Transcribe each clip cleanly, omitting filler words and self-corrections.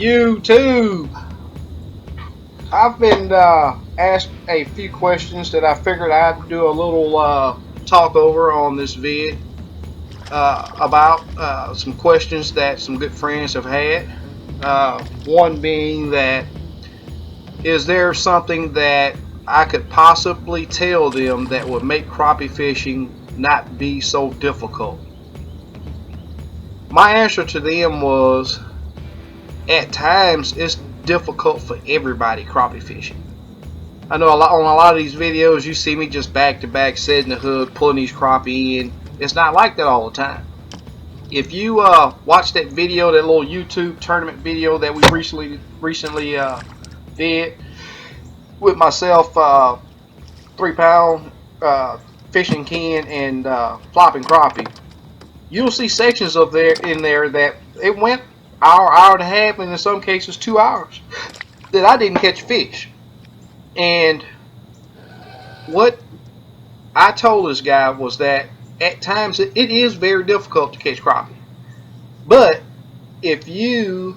YouTube. I've been asked a few questions that I figured I'd do a little talk over on this vid about some questions that some good friends have had. One being that, is there something that I could possibly tell them that would make crappie fishing not be so difficult? My answer to them was, at times it's difficult for everybody crappie fishing. I know on a lot of these videos you see me just back to back setting the hook, pulling these crappie in. It's not like that all the time. If you watch that video, that little YouTube tournament video that we recently did with myself, 3 pound fishing Ken and flopping crappie, you'll see sections of there in there that it went hour and a half, and in some cases 2 hours that I didn't catch fish. And what I told this guy was that at times it is very difficult to catch crappie, but if you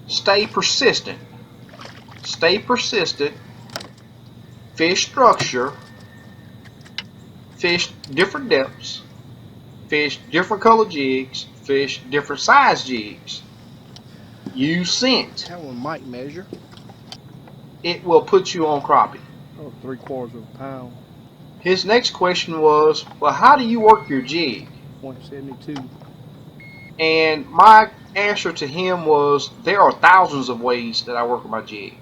stay persistent, fish structure, fish different depths, fish different color jigs, fish different size jigs, use scent. That one might measure. It will put you on crappie. Oh, 3/4 of a pound. His next question was, well, how do you work your jig? 0.72. And my answer to him was, there are thousands of ways that I work my jig.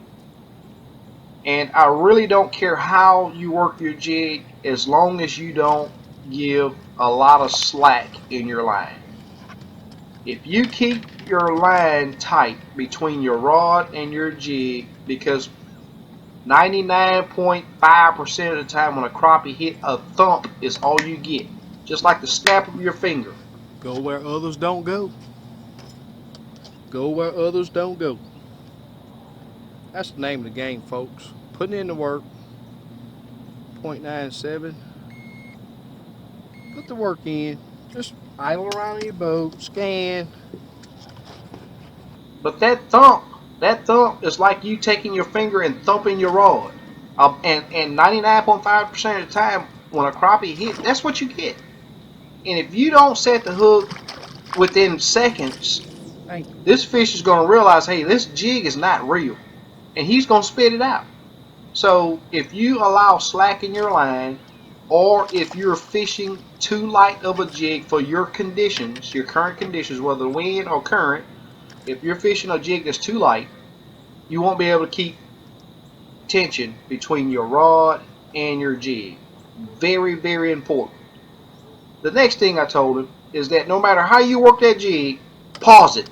And I really don't care how you work your jig as long as you don't give a lot of slack in your line. If you keep your line tight between your rod and your jig, because 99.5% of the time when a crappie hit, a thump is all you get. Just like the snap of your finger. Go where others don't go. Go where others don't go. That's the name of the game, folks. Putting in the work. 0.97. Put the work in. Just idle around in your boat. Scan. But that thump is like you taking your finger and thumping your rod. And 99.5% of the time when a crappie hit, that's what you get. And if you don't set the hook within seconds, this fish is going to realize, hey, this jig is not real. And he's going to spit it out. So if you allow slack in your line, or if you're fishing too light of a jig for your conditions, your current conditions, whether wind or current, if you're fishing a jig that's too light, you won't be able to keep tension between your rod and your jig. Very, very important. The next thing I told him is that no matter how you work that jig, pause it.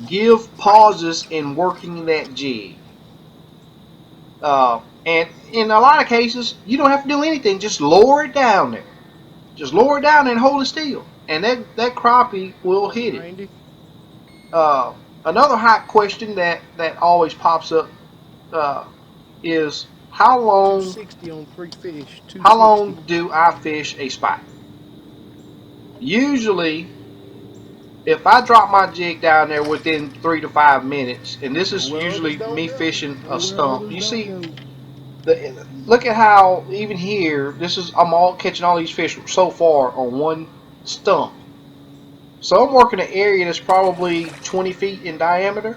Give pauses in working that jig. And in a lot of cases, you don't have to do anything. Just lower it down there. Just lower it down and hold it still. And that crappie will hit it. Another hot question that always pops up is, how long 260 on 3 fish. How long do I fish a spot? Usually, if I drop my jig down there within 3 to 5 minutes, and this is usually me fishing a stump. You see, look at how even here, I'm all catching all these fish so far on one stump. So I'm working an area that's probably 20 feet in diameter.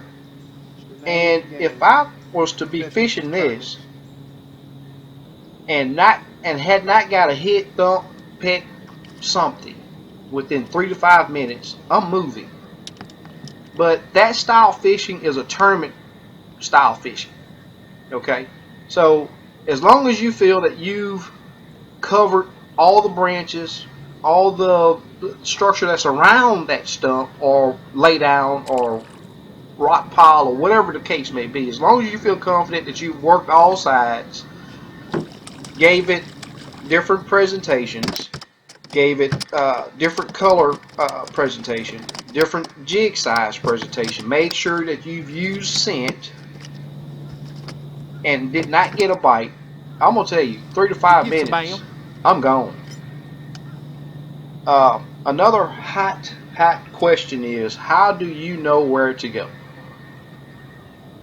And if I was to be fishing this and had not got a hit, thump, peck, something within 3 to 5 minutes, I'm moving. But that style fishing is a tournament style fishing. Okay? So as long as you feel that you've covered all the branches, all the structure that's around that stump or lay down or rock pile or whatever the case may be, as long as you feel confident that you've worked all sides, gave it different presentations, gave it different color presentation, different jig size presentation, made sure that you've used scent and did not get a bite, I'm going to tell you, 3 to 5 minutes, I'm gone. Another hot question is, how do you know where to go?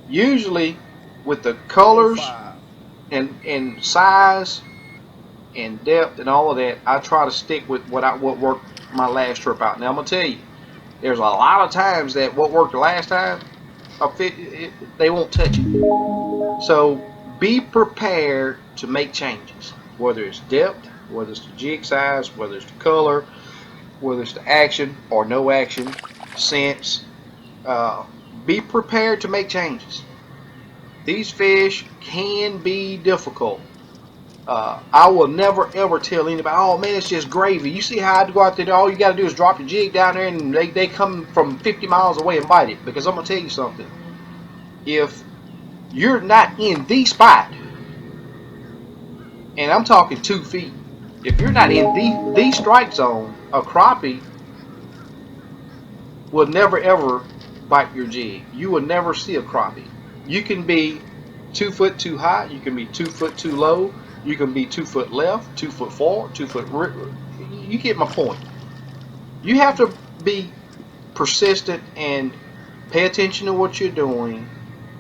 Usually, with the colors and size and depth and all of that, I try to stick with what worked my last trip out. Now I'm gonna tell you, there's a lot of times that what worked the last time, they won't touch it. So be prepared to make changes, whether it's depth, whether it's the jig size, whether it's the color, whether it's the action or no action, sense. Be prepared to make changes. These fish can be difficult. I will never ever tell anybody, oh man, it's just gravy. You see how I go out there, all you got to do is drop your jig down there and they come from 50 miles away and bite it. Because I'm going to tell you something. If you're not in the spot, and I'm talking 2 feet, if you're not in the strike zone, a crappie will never ever bite your jig. You will never see a crappie. You can be 2 foot too high, you can be 2 foot too low, you can be 2 foot left, 2 foot forward, 2 foot right. You get my point. You have to be persistent and pay attention to what you're doing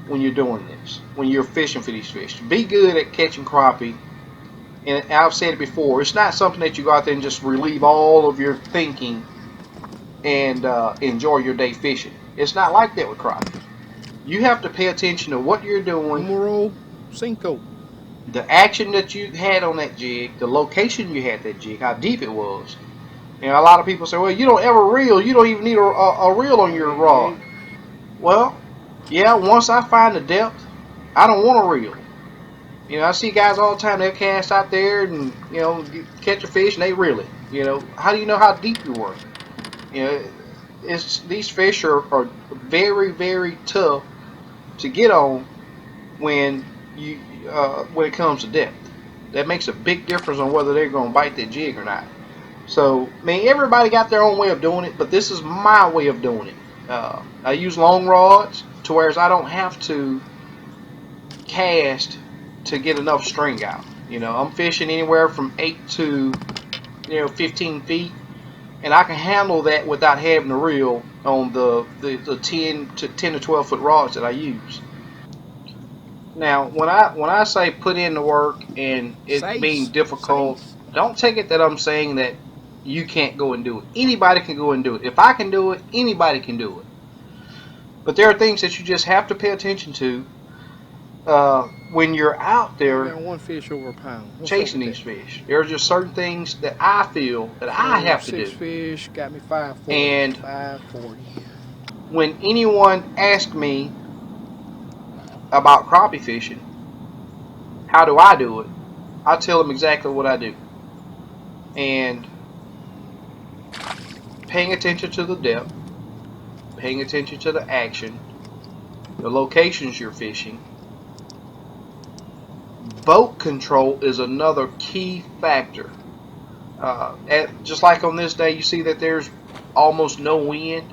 when you're doing this, when you're fishing for these fish. Be good at catching crappie. And I've said it before, it's not something that you go out there and just relieve all of your thinking and enjoy your day fishing. It's not like that with crappie. You have to pay attention to what you're doing, Numero cinco. the action that you had on that jig, the location you had that jig, how deep it was. You know, a lot of people say, well, you don't ever reel, you don't even need a reel on your rod. Well, yeah, once I find the depth, I don't want a reel. You know, I see guys all the time, they'll cast out there and, you know, catch a fish and they reel it. You know, how do you know how deep you were? You know, these fish are very, very tough to get on when it comes to depth. That makes a big difference on whether they're going to bite that jig or not. So, I mean, everybody got their own way of doing it, but this is my way of doing it. I use long rods to where I don't have to cast to get enough string out. You know, I'm fishing anywhere from 8 to 15 feet, and I can handle that without having to reel on the 10 to 12 foot rods that I use. Now, when I say put in the work and it being difficult, don't take it that I'm saying that you can't go and do it. Anybody can go and do it. If I can do it, anybody can do it. But there are things that you just have to pay attention to when you're out there one fish over a pound. chasing these fish. There are just certain things that I feel that I have to do. 6 fish got me 540. And 540. When anyone asks me about crappie fishing, how do I do it? I tell them exactly what I do. And paying attention to the depth, paying attention to the action, the locations you're fishing. Boat control is another key factor. Just like on this day, you see that there's almost no wind.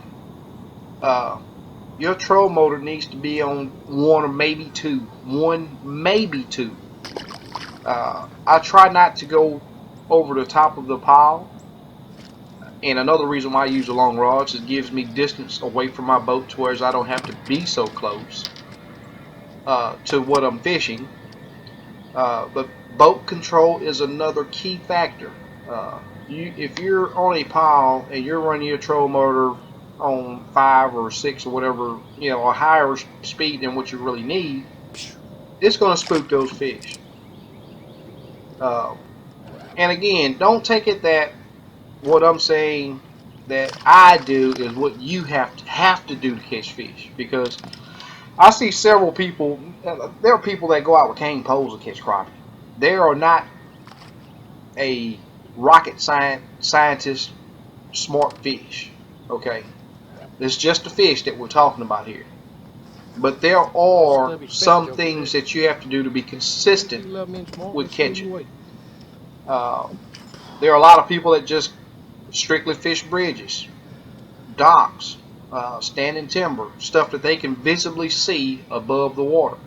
Your troll motor needs to be on 1 or maybe 2. 1, maybe 2. I try not to go over the top of the pile. And another reason why I use the long rods is it gives me distance away from my boat to where I don't have to be so close to what I'm fishing. But boat control is another key factor. If you're on a pile and you're running your troll motor on 5 or 6 or whatever, a higher speed than what you really need, it's going to spook those fish. And again, don't take it that what I'm saying that I do is what you have to do to catch fish, because I see several people. There are people that go out with cane poles to catch crappie. They are not a rocket scientist smart fish. Okay, it's just a fish that we're talking about here. But there are some things that you have to do to be consistent with catching. There are a lot of people that just strictly fish bridges, docks, standing timber, stuff that they can visibly see above the water.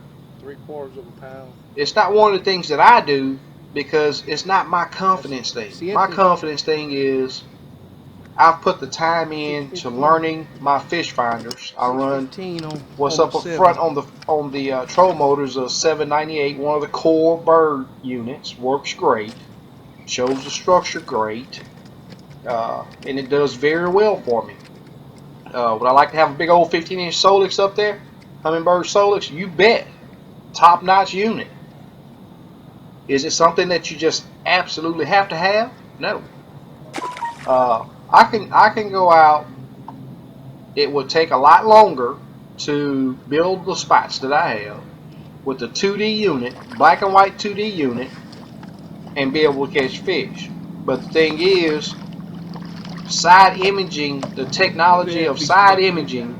3/4 of a pound. It's not one of the things that I do because it's not my confidence thing. My confidence thing is I've put the time in to learning my fish finders. I run 15 on what's the up up 7. front on the trolling motors, a 798, one of the core bird units. Works great, shows the structure great, and it does very well for me. Would I like to have a big old 15-inch Solix up there? Humminbird Solix? You bet. Top-notch unit. Is it something that you just absolutely have to have? No. I can go out. It would take a lot longer to build the spots that I have with the 2D unit, black and white 2D unit, and be able to catch fish. But the thing is, side imaging, the technology of side imaging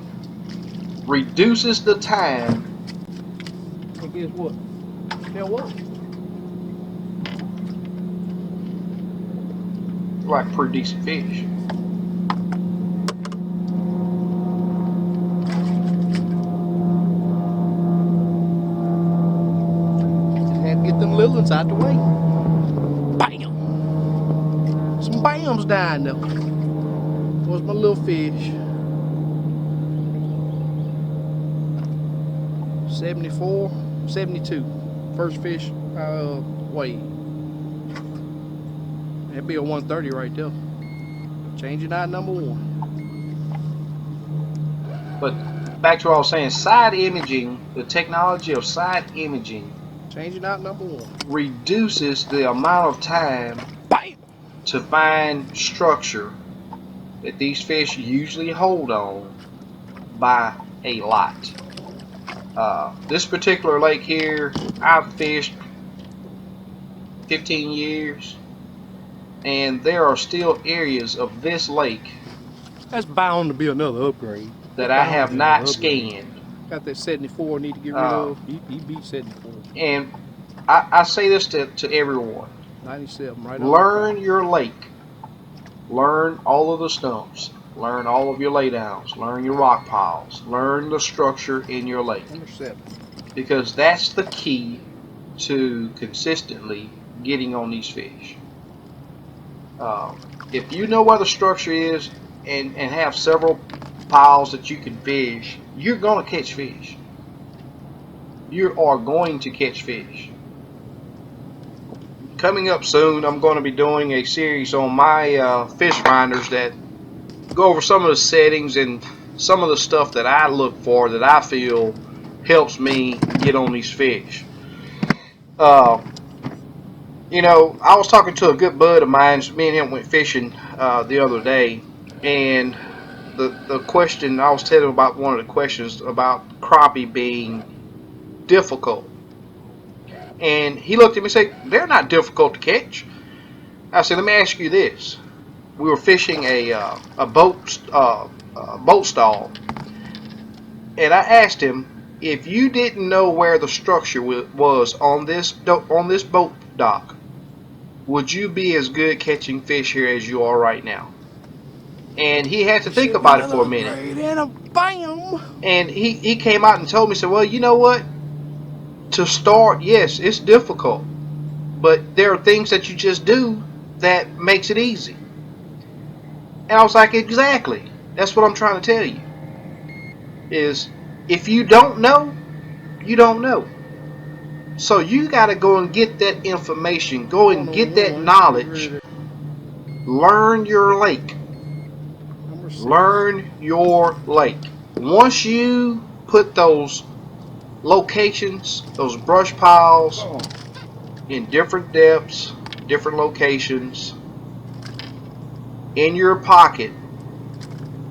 reduces the time. And guess what? They'll work. Like pretty decent fish. Just had to get them little ones out the way. Bam! Some bams down there. Where's my little fish? 74, 72. First fish weighed. That'd be a 130 right there. Changing out number 1. But back to what I was saying, side imaging, the technology of side imaging Changing out number 1. reduces the amount of time Bam! to find structure that these fish usually hold on by a lot. This particular lake here, I've fished 15 years, and there are still areas of this lake That's bound to be another upgrade. that I have not scanned. Got that 74 need to get rid of. He beat 74. And I say this to everyone. 97, right? Learn your lake. Learn all of the stumps. Learn all of your laydowns. Learn your rock piles. Learn the structure in your lake. Number 7. Because that's the key to consistently getting on these fish. If you know where the structure is and have several piles that you can fish, you're going to catch fish. You are going to catch fish. Coming up soon, I'm going to be doing a series on my fish finders that go over some of the settings and some of the stuff that I look for that I feel helps me get on these fish. You know, I was talking to a good bud of mine. Me and him went fishing the other day, and the question I was telling him about, one of the questions about crappie being difficult, and he looked at me and said, "They're not difficult to catch." I said, "Let me ask you this: we were fishing a boat stall, and I asked him, if you didn't know where the structure was on this boat dock, would you be as good catching fish here as you are right now?" And he had to think about it for a minute. And a bam! And he came out and told me, said, "Well, you know what? To start, yes, it's difficult, but there are things that you just do that makes it easy." And I was like, exactly. That's what I'm trying to tell you. Is if you don't know, you don't know. So you got to go and get that information. Go and get that knowledge. Learn your lake. Learn your lake. Once you put those locations, those brush piles in different depths, different locations in your pocket,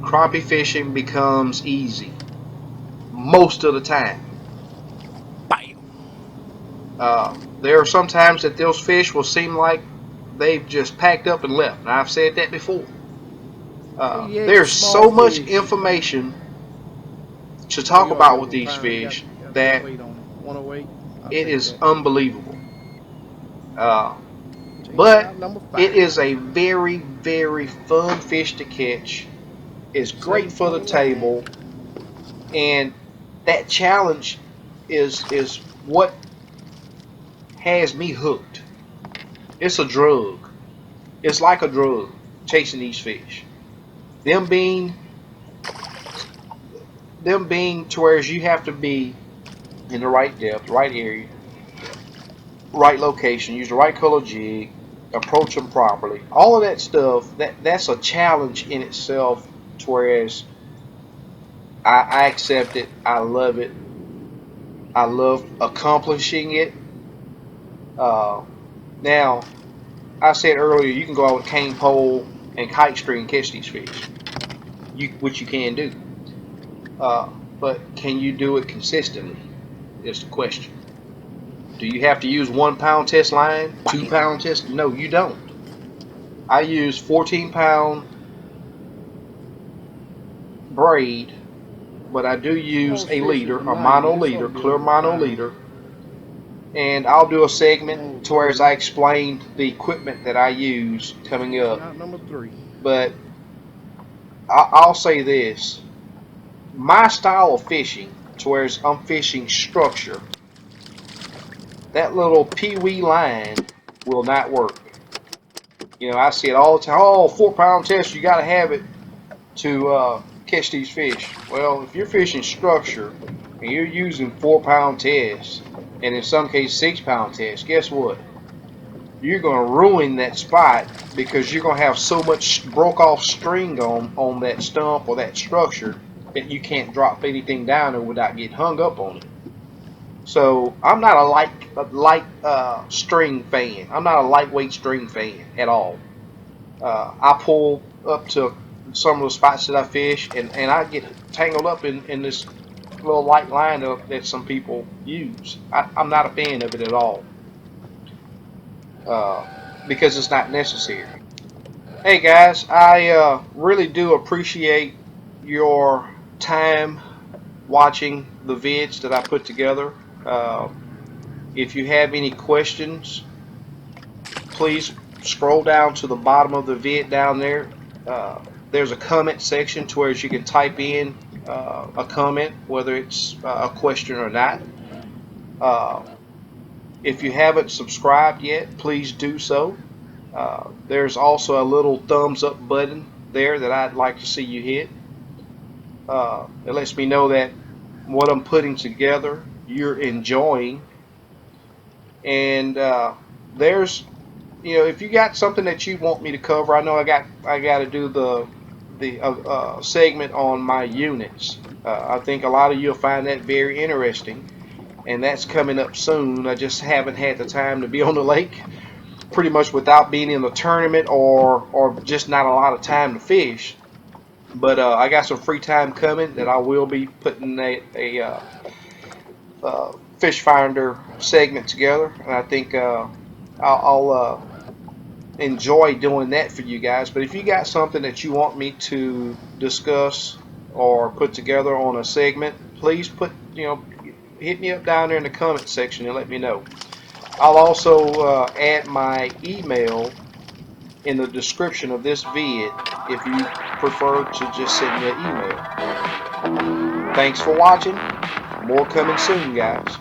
crappie fishing becomes easy most of the time. There are some times that those fish will seem like they've just packed up and left. And I've said that before. There's so much information to talk about with these fish that it is unbelievable. But it is a very, very fun fish to catch. It's great for the table, and that challenge is what has me hooked. It's a drug. It's like a drug, chasing these fish. them being to where you have to be in the right depth, right area, right location, use the right color jig, approach them properly. All of that stuff, that's a challenge in itself. Whereas I accept it, I love it, I love accomplishing it. Now, I said earlier, you can go out with cane pole and kite string and catch these fish, which you can do. But can you do it consistently? Is the question. Do you have to use 1 pound test line, 2 pound test? No, you don't. I use 14-pound braid, but I do use a leader, a mono leader, clear mono leader, and I'll do a segment to where I explained the equipment that I use coming up. Number 3. But I'll say this: my style of fishing, to where I'm fishing structure, that little pee-wee line will not work. You know, I see it all the time. Oh, 4-pound test, you got to have it to catch these fish. Well, if you're fishing structure and you're using 4-pound tests, and in some cases 6-pound tests, guess what? You're going to ruin that spot because you're going to have so much broke off string on that stump or that structure that you can't drop anything down there without getting hung up on it. So I'm not a light string fan. I'm not a lightweight string fan at all. I pull up to some of the spots that I fish, and I get tangled up in this little light line that some people use. I'm not a fan of it at all, because it's not necessary. Hey guys, I really do appreciate your time watching the vids that I put together. If you have any questions, please scroll down to the bottom of the vid down there. There's a comment section to where you can type in a comment, whether it's a question or not. If you haven't subscribed yet, please do so. There's also a little thumbs up button there that I'd like to see you hit. It lets me know that what I'm putting together you're enjoying. And there's, you know, if you got something that you want me to cover, I know I got to do the segment on my units. I think a lot of you will find that very interesting, and that's coming up soon. I just haven't had the time to be on the lake, pretty much without being in the tournament or just not a lot of time to fish. But I got some free time coming that I will be putting a fish finder segment together, and I think I'll enjoy doing that for you guys. But if you got something that you want me to discuss or put together on a segment, please hit me up down there in the comment section and let me know. I'll also add my email in the description of this vid if you prefer to just send me an email. Thanks for watching. More coming soon, guys.